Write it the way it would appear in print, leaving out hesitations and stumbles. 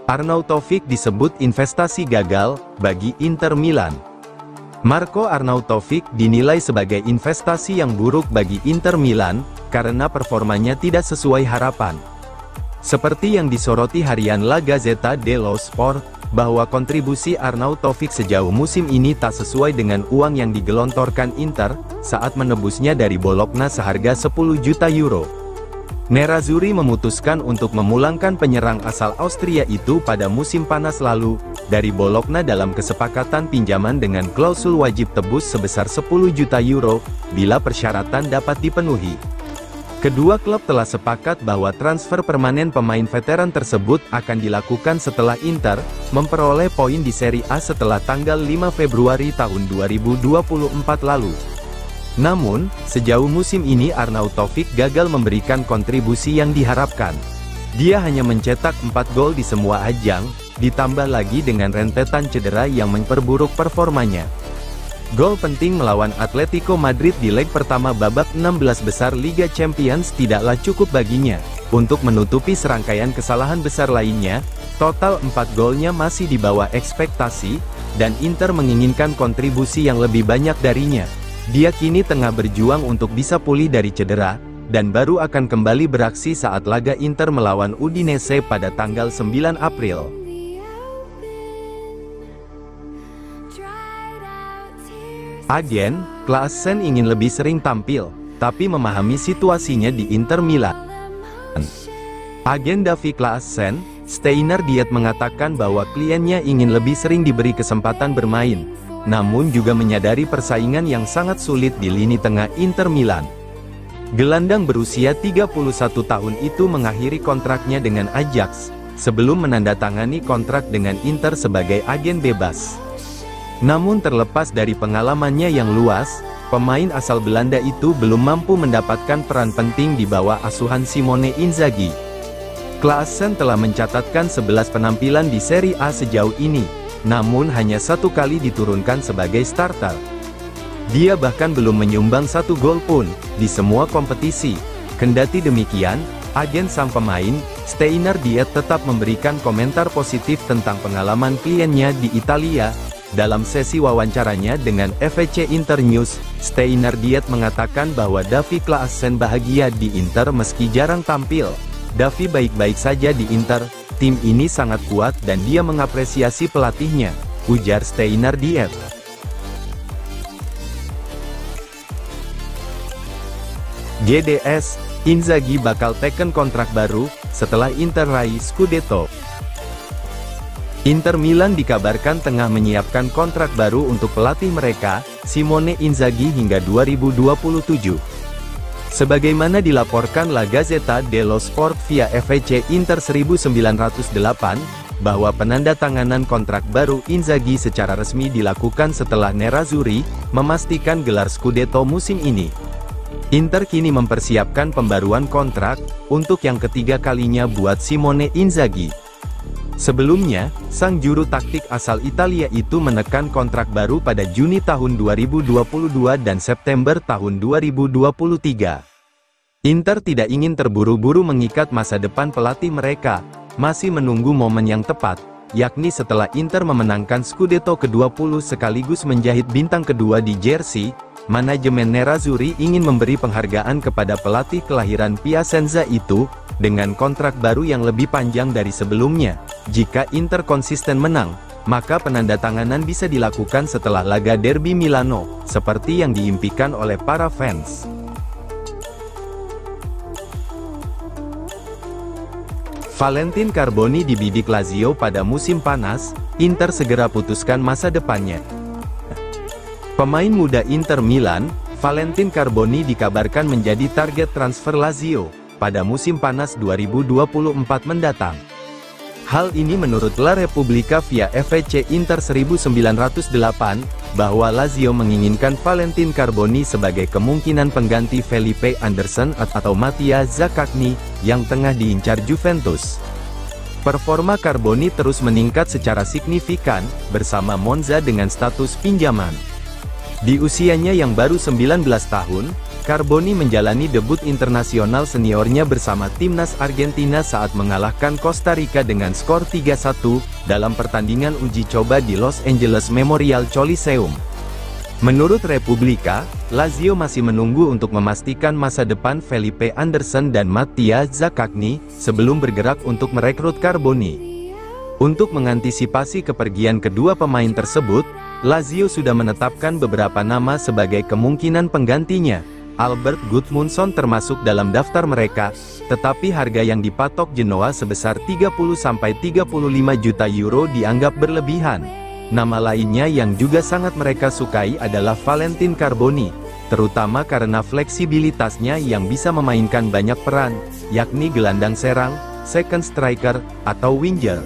Arnautovic disebut investasi gagal bagi Inter Milan. Marco Arnautovic dinilai sebagai investasi yang buruk bagi Inter Milan, karena performanya tidak sesuai harapan. Seperti yang disoroti harian La Gazzetta dello Sport, bahwa kontribusi Arnautovic sejauh musim ini tak sesuai dengan uang yang digelontorkan Inter, saat menebusnya dari Bologna seharga 10 juta euro. Nerazzurri memutuskan untuk memulangkan penyerang asal Austria itu pada musim panas lalu, dari Bologna dalam kesepakatan pinjaman dengan klausul wajib tebus sebesar 10 juta euro, bila persyaratan dapat dipenuhi. Kedua klub telah sepakat bahwa transfer permanen pemain veteran tersebut akan dilakukan setelah Inter memperoleh poin di Serie A setelah tanggal 5 Februari tahun 2024 lalu. Namun, sejauh musim ini Arnautovic gagal memberikan kontribusi yang diharapkan. Dia hanya mencetak 4 gol di semua ajang, ditambah lagi dengan rentetan cedera yang memperburuk performanya. Gol penting melawan Atletico Madrid di leg pertama babak 16 besar Liga Champions tidaklah cukup baginya. Untuk menutupi serangkaian kesalahan besar lainnya, total 4 golnya masih di bawah ekspektasi, dan Inter menginginkan kontribusi yang lebih banyak darinya. Dia kini tengah berjuang untuk bisa pulih dari cedera, dan baru akan kembali beraksi saat laga Inter melawan Udinese pada tanggal 9 April. Agen Klaassen ingin lebih sering tampil, tapi memahami situasinya di Inter Milan. Agen Davy Klaassen, Steinar Diet mengatakan bahwa kliennya ingin lebih sering diberi kesempatan bermain, namun juga menyadari persaingan yang sangat sulit di lini tengah Inter Milan. Gelandang berusia 31 tahun itu mengakhiri kontraknya dengan Ajax, sebelum menandatangani kontrak dengan Inter sebagai agen bebas. Namun terlepas dari pengalamannya yang luas, pemain asal Belanda itu belum mampu mendapatkan peran penting di bawah asuhan Simone Inzaghi. Klaassen telah mencatatkan 11 penampilan di Serie A sejauh ini, namun hanya 1 kali diturunkan sebagai starter. Dia bahkan belum menyumbang 1 gol pun di semua kompetisi. Kendati demikian, agen sang pemain, Steinar Diet tetap memberikan komentar positif tentang pengalaman kliennya di Italia. Dalam sesi wawancaranya dengan FVC Internews, Steinar Diet mengatakan bahwa Davy Klaassen bahagia di Inter meski jarang tampil. Davy baik-baik saja di Inter, tim ini sangat kuat dan dia mengapresiasi pelatihnya, ujar Steinar Diet. GDS, Inzaghi bakal teken kontrak baru, setelah Inter raih Scudetto. Inter Milan dikabarkan tengah menyiapkan kontrak baru untuk pelatih mereka, Simone Inzaghi hingga 2027. Sebagaimana dilaporkan La Gazzetta dello Sport via FVC Inter 1908, bahwa penandatanganan kontrak baru Inzaghi secara resmi dilakukan setelah Nerazzurri memastikan gelar Scudetto musim ini. Inter kini mempersiapkan pembaruan kontrak, untuk yang ketiga kalinya buat Simone Inzaghi. Sebelumnya, sang juru taktik asal Italia itu menekan kontrak baru pada Juni tahun 2022 dan September tahun 2023. Inter tidak ingin terburu-buru mengikat masa depan pelatih mereka, masih menunggu momen yang tepat, yakni setelah Inter memenangkan Scudetto ke-20 sekaligus menjahit bintang kedua di jersey. Manajemen Nerazzurri ingin memberi penghargaan kepada pelatih kelahiran Piacenza itu, dengan kontrak baru yang lebih panjang dari sebelumnya. Jika Inter konsisten menang, maka penandatanganan bisa dilakukan setelah laga Derby Milano, seperti yang diimpikan oleh para fans. Valentin Carboni dibidik Lazio pada musim panas, Inter segera putuskan masa depannya. Pemain muda Inter Milan, Valentin Carboni dikabarkan menjadi target transfer Lazio pada musim panas 2024 mendatang. Hal ini menurut La Repubblica via FVC Inter 1908, bahwa Lazio menginginkan Valentin Carboni sebagai kemungkinan pengganti Felipe Anderson atau Mattia Zaccagni, yang tengah diincar Juventus. Performa Carboni terus meningkat secara signifikan, bersama Monza dengan status pinjaman. Di usianya yang baru 19 tahun, Carboni menjalani debut internasional seniornya bersama timnas Argentina saat mengalahkan Costa Rica dengan skor 3-1, dalam pertandingan uji coba di Los Angeles Memorial Coliseum. Menurut Republika, Lazio masih menunggu untuk memastikan masa depan Felipe Anderson dan Mattia Zaccagni, sebelum bergerak untuk merekrut Carboni. Untuk mengantisipasi kepergian kedua pemain tersebut, Lazio sudah menetapkan beberapa nama sebagai kemungkinan penggantinya. Albert Gudmundsson termasuk dalam daftar mereka, tetapi harga yang dipatok Genoa sebesar 30-35 juta euro dianggap berlebihan. Nama lainnya yang juga sangat mereka sukai adalah Valentin Carboni, terutama karena fleksibilitasnya yang bisa memainkan banyak peran, yakni gelandang serang, second striker, atau winger.